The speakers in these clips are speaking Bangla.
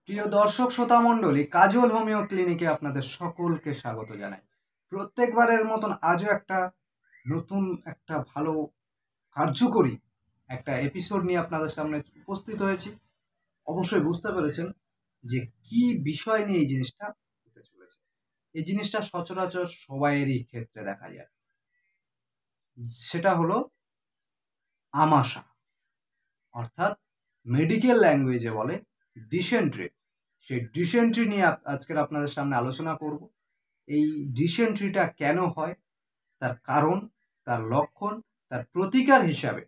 প্রিয় দর্শক শ্রোতা মণ্ডলী, কাজল হোমিও ক্লিনিকে আপনাদের সকলকে স্বাগত জানাই। প্রত্যেকবারের মতন আজও নতুন একটা ভালো কার্যকরী একটা এপিসোড নিয়ে আপনাদের সামনে উপস্থিত হয়েছি। অবশ্যই বুঝতে পেরেছেন যে কি বিষয় নিয়ে এই জিনিসটা হতে চলেছে। এই জিনিসটা সচরাচর সবাইয়েরই ক্ষেত্রে দেখা যায়, সেটা হলো আমাশা, অর্থাৎ মেডিকেল ল্যাঙ্গুয়েজে বলে ডিসেন্ট্রি। সেই ডিসেন্ট্রি নিয়ে আজকের আপনাদের সামনে আলোচনা করব। এই ডিসেন্ট্রিটা কেন হয়, তার কারণ, তার লক্ষণ, তার প্রতিকার হিসাবে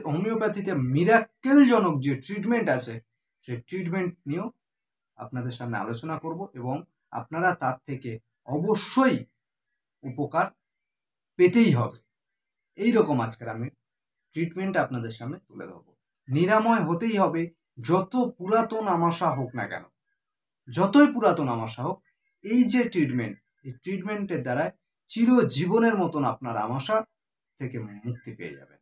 হোমিওপ্যাথিতে মিরাক্কেলজনক যে ট্রিটমেন্ট আছে সেই ট্রিটমেন্ট নিয়েও আপনাদের সামনে আলোচনা করব এবং আপনারা তার থেকে অবশ্যই উপকার পেতেই হবে। এই রকম আজকের আমি ট্রিটমেন্ট আপনাদের সামনে তুলে ধরব। নিরাময় হতেই হবে, যত পুরাতন আমাশা হোক না কেন, যতই পুরাতন আমাশা হোক। এই যে ট্রিটমেন্ট, এই ট্রিটমেন্টের দ্বারা চিরজীবনের মতন আপনার আমাশা থেকে মুক্তি পেয়ে যাবেন।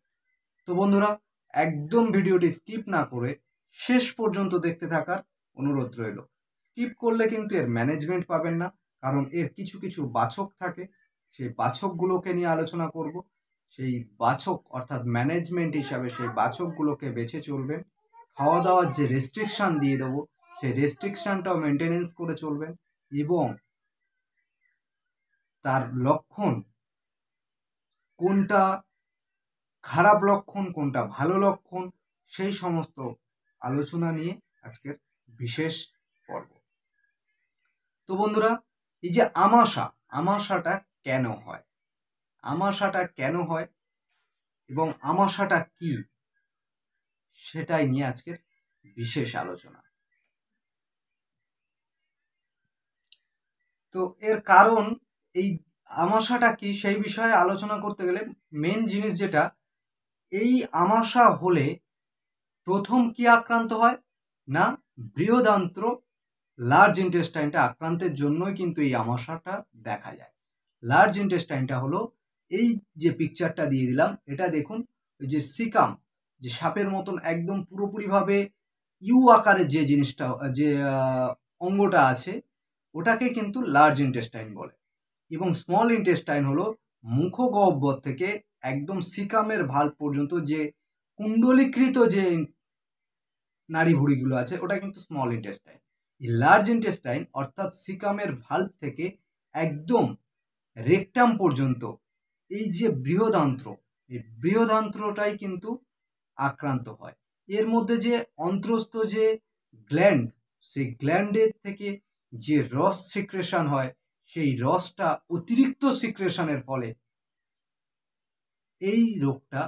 তো বন্ধুরা, একদম ভিডিওটি স্কিপ না করে শেষ পর্যন্ত দেখতে থাকার অনুরোধ রইল। স্কিপ করলে কিন্তু এর ম্যানেজমেন্ট পাবেন না, কারণ এর কিছু কিছু বাছক থাকে। সেই বাছকগুলোকে নিয়ে আলোচনা করব। সেই বাছক অর্থাৎ ম্যানেজমেন্ট হিসাবে সেই বাছকগুলোকে বেছে চলবেন। খাওয়া দাওয়ার যে রেস্ট্রিকশান দিয়ে দেবো, সেই রেস্ট্রিকশানটাও মেনটেনেন্স করে চলবেন এবং তার লক্ষণ কোনটা খারাপ লক্ষণ, কোনটা ভালো লক্ষণ, সেই সমস্ত আলোচনা নিয়ে আজকের বিশেষ পর্ব। তো বন্ধুরা, এই যে আমাশাটা কেন হয়, আমাশাটা কেন হয় এবং আমাশাটা কি, সেটাই নিয়ে আজকের বিশেষ আলোচনা। তো এর কারণ, এই আমাশাটা কি সেই বিষয়ে আলোচনা করতে গেলে মেন জিনিস যেটা, এই আমাশা হলে প্রথম কি আক্রান্ত হয় না, বৃহদান্ত্র লার্জ ইন্টেস্টাইনটা আক্রান্তের জন্যই কিন্তু এই আমাশাটা দেখা যায়। লার্জ ইন্টেস্টাইনটা হলো এই যে পিকচারটা দিয়ে দিলাম, এটা দেখুন, ওই যে সিকাম, যে সাপের মতন একদম পুরোপুরিভাবে ইউ আকারের যে জিনিসটা, যে অঙ্গটা আছে, ওটাকে কিন্তু লার্জ ইন্টেস্টাইন বলে। এবং স্মল ইন্টেস্টাইন হলো মুখগহ্বর থেকে একদম সিকামের ভাল্ব পর্যন্ত যে কুণ্ডলীকৃত যে নাড়িভুড়িগুলো আছে, ওটা কিন্তু স্মল ইন্টেস্টাইন। এই লার্জ ইন্টেস্টাইন অর্থাৎ সিকামের ভাল্ব থেকে একদম রেকটাম পর্যন্ত এই যে বৃহদান্ত্র, এই বৃহদান্ত্রটাই কিন্তু আক্রান্ত হয়। এর মধ্যে যে অন্ত্রস্থ যে গ্ল্যান্ড, সেই গ্ল্যান্ডের থেকে যে রস সিক্রেশন হয়, সেই রসটা অতিরিক্ত সিক্রেশনের ফলে এই রোগটা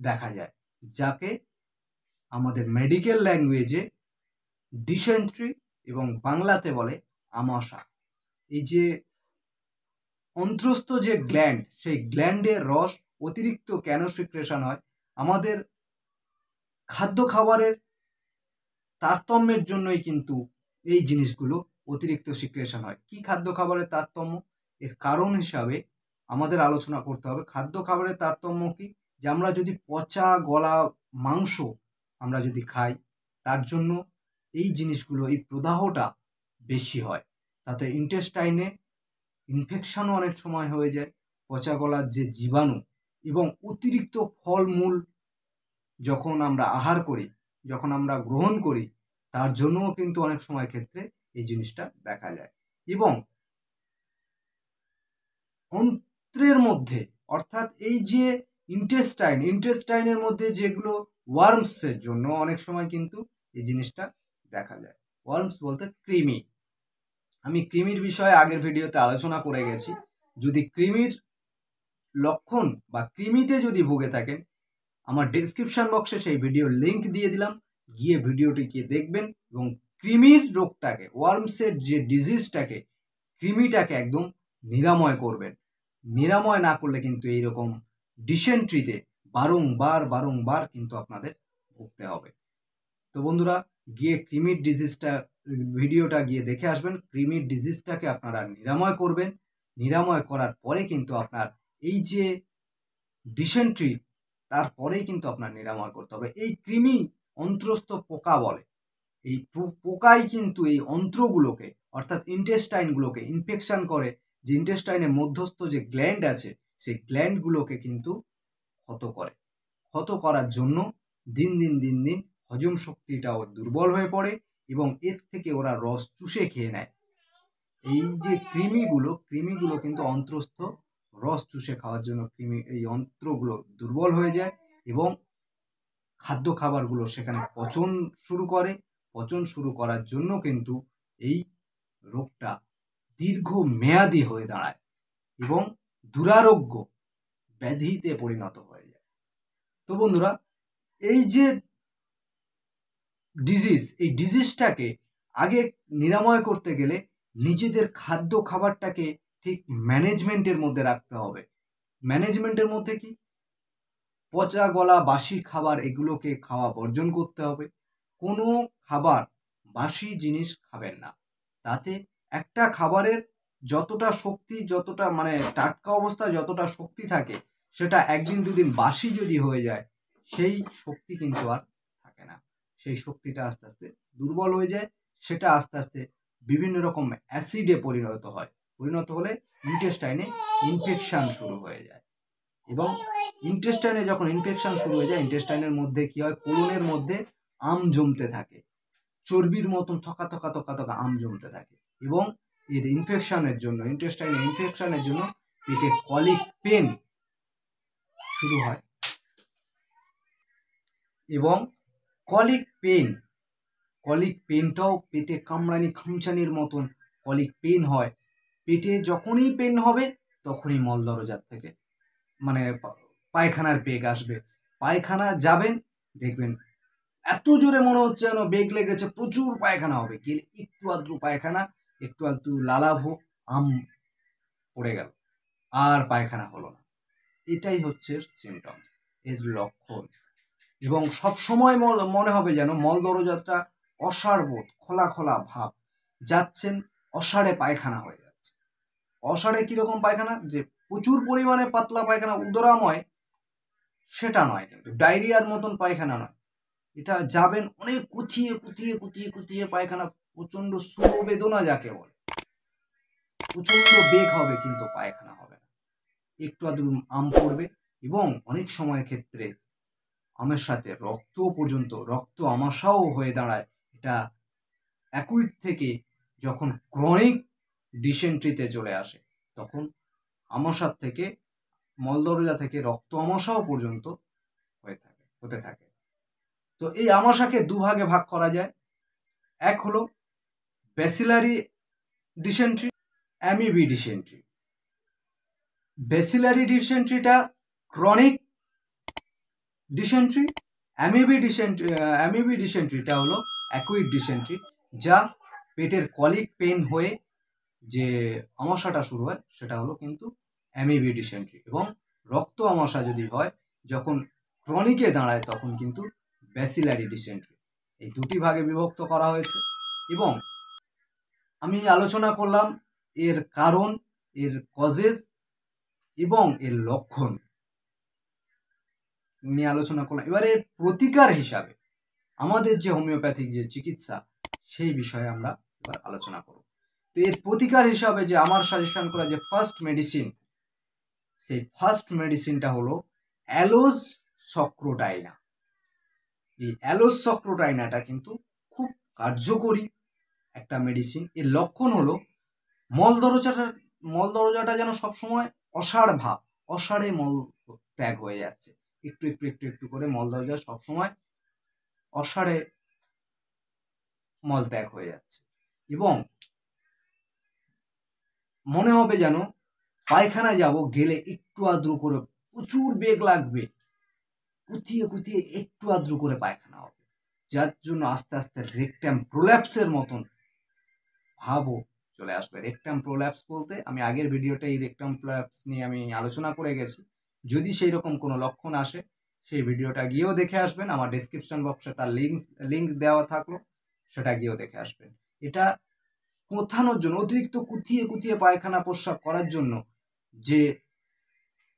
দেখা যায়, যাকে আমাদের মেডিকেল ল্যাঙ্গুয়েজে ডিসেন্ট্রি এবং বাংলাতে বলে আমাশা। এই যে অন্ত্রস্থ যে গ্ল্যান্ড, সেই গ্ল্যান্ডের রস অতিরিক্ত কেন সিক্রেশন হয়, আমাদের খাদ্য খাবারের তারতম্যের জন্যই কিন্তু এই জিনিসগুলো অতিরিক্ত সিক্রেশন হয়। কি খাদ্য খাবারের তারতম্য, এর কারণ হিসাবে আমাদের আলোচনা করতে হবে। খাদ্য খাবারের তারতম্য কি, যে আমরা যদি পচা গলা মাংস আমরা যদি খাই, তার জন্য এই জিনিসগুলো, এই প্রদাহটা বেশি হয়। তাতে ইন্টেস্টাইনে ইনফেকশনও অনেক সময় হয়ে যায়। পচা গলার যে জীবাণু এবং অতিরিক্ত ফলমূল যখন আমরা আহার করি, যখন আমরা গ্রহণ করি, তার জন্যও কিন্তু অনেক সময় ক্ষেত্রে এই জিনিসটা দেখা যায়। এবং অন্ত্রের মধ্যে, অর্থাৎ এই যে ইন্টেস্টাইনের মধ্যে যেগুলো ওয়ার্মসের জন্য অনেক সময় কিন্তু এই জিনিসটা দেখা যায়। ওয়ার্মস বলতে কৃমি। আমি কৃমির বিষয়ে আগের ভিডিওতে আলোচনা করে গেছি। যদি কৃমির লক্ষণ বা কৃমিতে যদি ভুগে থাকেন, আমার ডেসক্রিপশন বক্সে সেই ভিডিওর লিঙ্ক দিয়ে দিলাম, গিয়ে ভিডিওটি গিয়ে দেখবেন এবং কৃমির রোগটাকে, ওয়ার্মসের যে ডিজিজটাকে, কৃমিটাকে একদম নিরাময় করবেন। নিরাময় না করলে কিন্তু এইরকম ডিসেন্ট্রিতে বারংবার কিন্তু আপনাদের ভুগতে হবে। তো বন্ধুরা, গিয়ে কৃমির ডিজিজটা, ভিডিওটা গিয়ে দেখে আসবেন। কৃমির ডিজিজটাকে আপনারা নিরাময় করবেন। নিরাময় করার পরে কিন্তু আপনার এই যে ডিসেন্ট্রি, তারপরেই কিন্তু আপনার নিরাময় করতে হবে। এই কৃমি অন্ত্রস্থ পোকা বলে, এই পোকাই কিন্তু এই অন্ত্রগুলোকে অর্থাৎ ইন্টেস্টাইনগুলোকে ইনফেকশন করে, যে ইন্টেস্টাইনের মধ্যস্থ যে গ্ল্যান্ড আছে সেই গ্ল্যান্ডগুলোকে কিন্তু ক্ষত করার জন্য দিন দিন হজম শক্তিটাও দুর্বল হয়ে পড়ে এবং এর থেকে ওরা রস চুষে খেয়ে নেয়। এই যে কৃমিগুলো কিন্তু অন্ত্রস্থ রস চুষে খাওয়ার জন্য এই অন্ত্রগুলো দুর্বল হয়ে যায় এবং খাবারগুলো সেখানে পচন শুরু করার জন্য কিন্তু এই রোগটা দীর্ঘমেয়াদী হয়ে দাঁড়ায় এবং দুরারোগ্য ব্যাধিতে পরিণত হয়ে যায়। তো বন্ধুরা, এই যে এই ডিজিজটাকে আগে নিরাময় করতে গেলে নিজেদের খাবারটাকে ঠিক ম্যানেজমেন্টের মধ্যে রাখতে হবে। ম্যানেজমেন্টের মধ্যে কি, পচা গলা বাসি খাবার এগুলোকে খাওয়া বর্জন করতে হবে। কোনো খাবার বাসি জিনিস খাবেন না, তাতে একটা খাবারের যতটা শক্তি, যতটা মানে টাটকা অবস্থায় যতটা শক্তি থাকে, সেটা একদিন দুদিন বাসি যদি হয়ে যায় সেই শক্তি কিন্তু আর থাকে না। সেই শক্তিটা আস্তে আস্তে দুর্বল হয়ে যায়, সেটা আস্তে আস্তে বিভিন্ন রকম অ্যাসিডে পরিণত হলে ইন্টেস্টাইনে ইনফেকশন শুরু হয়ে যায় এবং ইন্টেস্টাইনে যখন ইনফেকশন শুরু হয়ে যায়, ইন্টেস্টাইনের মধ্যে কি হয়, কোলনের মধ্যে আম জমতে থাকে, চর্বির মতন থকা আম জমতে থাকে এবং এর ইনফেকশনের জন্য, ইন্টেস্টাইনে ইনফেকশনের জন্য পেটে কলিক পেন শুরু হয় এবং কলিক পেনটাও পেটে কামড়ানি খামচানির মতন কলিক পেন হয়। পেটে যখনই পেন হবে তখনই মল দরজার থেকে মানে পায়খানার বেগ আসবে। পায়খানা যাবেন, দেখবেন এত জোরে মনে হচ্ছে যেন বেগ লেগেছে, প্রচুর পায়খানা হবে। গেলে একটু আধটু পায়খানা, একটু আধটু লালাভো, আম পড়ে গেল, আর পায়খানা হলো না। এটাই হচ্ছে সিমটমস, এর লক্ষণ। এবং সব সময় মনে হবে যেন মল দরজাটা অসাড়বোধ, খোলা ভাব, যাচ্ছেন অসাড়ে পায়খানা হয়ে যাচ্ছে। অসাড়ে কিরকম পায়খানা, যে প্রচুর পরিমাণে পাতলা পায়খানা উদরাময় সেটা নয়, কিন্তু ডায়রিয়ার মতন পায়খানা নয়। এটা যাবেন অনেক কুথিয়ে পায়খানা, প্রচন্ড স্লো বেদনা যাকে বলে, প্রচন্ড বেগ হবে কিন্তু পায়খানা হবে না, একটু আধটু আম পড়বে এবং অনেক সময়ের ক্ষেত্রে আমের সাথে রক্ত আমাশাও হয়ে দাঁড়ায়। এটা অ্যাকুইট থেকে যখন ক্রনিক ডিসেন্ট্রিতে চলে আসে, তখন আমাশার থেকে মলদরজা থেকে রক্ত আমাশাও পর্যন্ত হতে থাকে। তো এই আমাশাকে দুভাগে ভাগ করা যায়। এক হলো bacillary dysentery, amoebic dysentery. Bacillary ডিসেন্ট্রিটা ক্রনিক ডিসেন্ট্রি, অ্যামিবি ডিসেন্ট্রিটা হলো অ্যাকুইট ডিসেন্ট্রি, যা পেটের কলিক পেন হয়ে যে আমাশাটা শুরু হয় সেটা হলো কিন্তু অ্যামিবি ডিসেন্ট্রি। এবং রক্ত আমাশা যদি হয় যখন ক্রনিকে দাঁড়ায় তখন কিন্তু ব্যাসিলারি ডিসেন্ট্রি। এই দুটি ভাগে বিভক্ত করা হয়েছে এবং আমি আলোচনা করলাম এর কারণ, এর কজেস এবং এর লক্ষণ নিয়ে আলোচনা করলাম। এবারে প্রতিকার হিসাবে আমাদের যে হোমিওপ্যাথিক যে চিকিৎসা, সেই বিষয়ে আমরা এবার আলোচনা করব। তো এর প্রতিকার হিসাবে যে আমার সাজেশন করা যে ফার্স্ট মেডিসিন, সেই ফার্স্ট মেডিসিনটা হলো অ্যালোজ সক্রোটাইনা। এই অ্যালোজ সক্রোটাইনাটা কিন্তু খুব কার্যকরী একটা মেডিসিন। এর লক্ষণ হলো মল দরজাটা যেন সবসময় অসাড়ে মল ত্যাগ হয়ে যাচ্ছে, একটু করে মল দরজা সবসময় অসাড়ে মল ত্যাগ হয়ে যাচ্ছে এবং মনে হবে যেন পায়খানা যাব, গেলে একটু আদ্রু করে প্রচুর বেগ লাগবে, কুতিয়ে একটু আদ্রু করে পায়খানা হবে, যার জন্য আস্তে আস্তে রেকটাম প্রোল্যাপসের মতন ভাবও চলে আসবে। রেকটাম প্রোল্যাপস বলতে আমি আগের ভিডিওতে এই রেকটাম প্রোল্যাপস নিয়ে আমি আলোচনা করে গেছি। যদি সেই রকম কোনো লক্ষণ আসে, সেই ভিডিওটা গিয়েও দেখে আসবেন, আমার ডেসক্রিপশন বক্সে তার লিঙ্ক দেওয়া থাকলো, সেটা গিয়েও দেখে আসবেন। এটা কোথানোর জন্য, অতিরিক্ত কুতিয়ে পায়খানা প্রস্রাব করার জন্য যে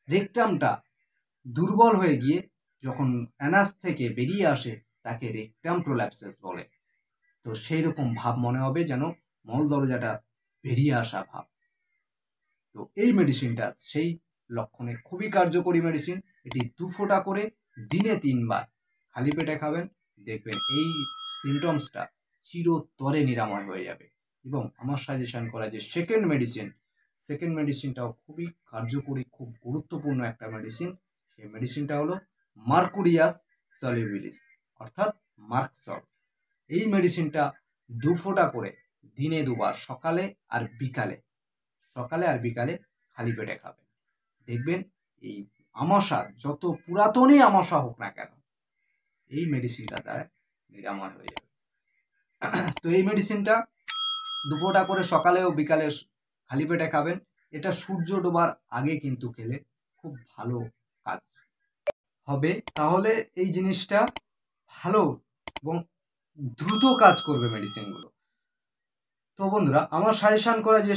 রেকটামটা দুর্বল হয়ে গিয়ে যখন অ্যানাস থেকে বেরিয়ে আসে, তাকে রেকটাম প্রোল্যাপসিস বলে। তো সেই রকম ভাব মনে হবে, যেন মল দরজাটা বেরিয়ে আসা ভাব। তো এই মেডিসিনটা সেই লক্ষণে খুবই কার্যকরী মেডিসিন। এটি 2 ফোঁটা করে দিনে 3 বার খালি পেটে খাবেন। দেখবেন এই সিমটমসটা চিরতরে নিরাময় হয়ে যাবে। এবং আমার সাজেশন করা যে সেকেন্ড মেডিসিনটাও খুবই কার্যকরী, খুব গুরুত্বপূর্ণ একটা মেডিসিন। সেই মেডিসিনটা হলো মার্কুরিয়াস সলিবিলিস, অর্থাৎ মার্কসল। এই মেডিসিনটা 2 ফোঁটা করে দিনে 2 বার সকালে আর বিকালে খালি পেটে খাবেন। দেখবেন এই আমাশা, যত পুরাতনই আমাশা হোক না কেন, এই মেডিসিনটা দ্বারা নিরাময় হয়ে যাবে। তো এই মেডিসিনটা 2 ফোঁটা করে সকালে ও বিকালে খালি পেটে খাবেন। এটা সূর্য ডোবার আগে কিন্তু খেলে খুব ভালো কাজ হবে। তাহলে এই জিনিসটা ভালো এবং দ্রুত কাজ করবে মেডিসিনগুলো। তো বন্ধুরা, আমার সাজেশন করা যে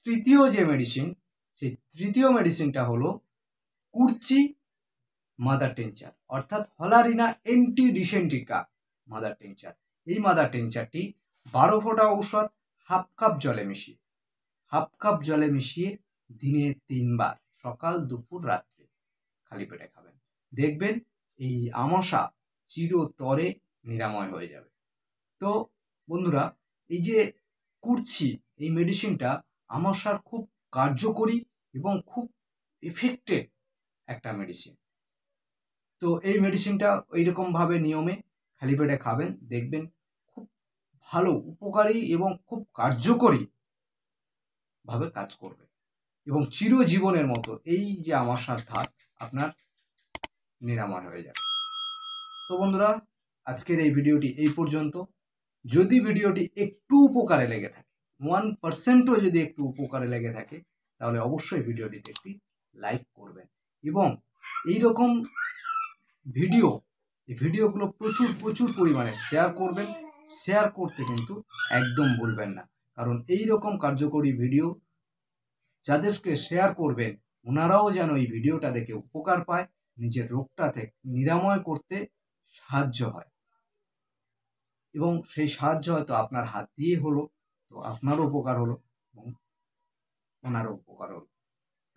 তৃতীয় যে মেডিসিন, সেই তৃতীয় মেডিসিনটা হলো কুর্চি মাদার টিংচার, অর্থাৎ হলারিনা এন্টিডিসেন্টিকা মাদার টিংচার। এই মাদার টিংচারটি 12 ফোঁটা ঔষধ হাফ কাপ জলে মিশিয়ে দিনে 3 বার সকাল, দুপুর, রাত্রে খালি পেটে খাবেন। দেখবেন এই আমাশা চিরতরে নিরাময় হয়ে যাবে। তো বন্ধুরা, এই যে কুর্চি, এই মেডিসিনটা আমাশার খুব কার্যকরী এবং খুব এফেক্টেড একটা মেডিসিন। তো এই মেডিসিনটা এইরকমভাবে নিয়মে খালি পেটে খাবেন, দেখবেন খুব ভালো, উপকারী এবং খুব কার্যকরী ভাবে কাজ করবে এবং চিরজীবনের মতো এই যে আমাশার ধাত আপনার নিরাময় হয়ে যাবে। তো বন্ধুরা, আজকের এই ভিডিওটি এই পর্যন্ত। যদি ভিডিওটি একটু উপকারে লেগে থাকে, 1%ও যদি একটু উপকারে লেগে থাকে, তাহলে অবশ্যই ভিডিওটিতে একটি লাইক করবেন এবং এইরকম ভিডিওগুলো প্রচুর পরিমাণে শেয়ার করবেন। শেয়ার করতে কিন্তু একদম ভুলবেন না, কারণ এই রকম কার্যকরী ভিডিও যাদেরকে শেয়ার করবেন, ওনারাও যেন এই ভিডিওটা দেখে উপকার পায়, নিজের রোগটা থেকে নিরাময় করতে সাহায্য হয়। এবং সেই সাহায্য হয়তো আপনার হাত দিয়ে হলো, তো আপনারও উপকার হলো এবং ওনারও উপকার হলো।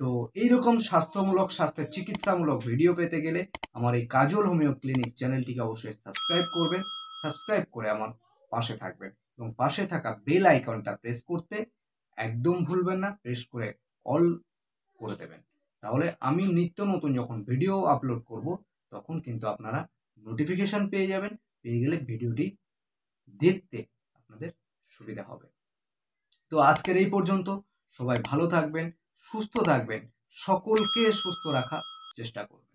তো এইরকম স্বাস্থ্যের চিকিৎসামূলক ভিডিও পেতে গেলে আমার এই কাজল হোমিও ক্লিনিক চ্যানেলটিকে অবশ্যই সাবস্ক্রাইব করবেন। সাবস্ক্রাইব করে আমার পাশে থাকবেন এবং পাশে থাকা বেল আইকনটা প্রেস করতে একদম ভুলবেন না, প্রেস করে অল করে দেবেন। তাহলে আমি নিত্য নতুন যখন ভিডিও আপলোড করব, তখন কিন্তু আপনারা নোটিফিকেশন পেয়ে যাবেন। পেয়ে গেলে ভিডিওটি দেখতে আপনাদের সুবিধা হবে। তো আজকের এই পর্যন্ত। সবাই ভালো থাকবেন, সুস্থ থাকবেন, সকলকে সুস্থ রাখার চেষ্টা করবেন।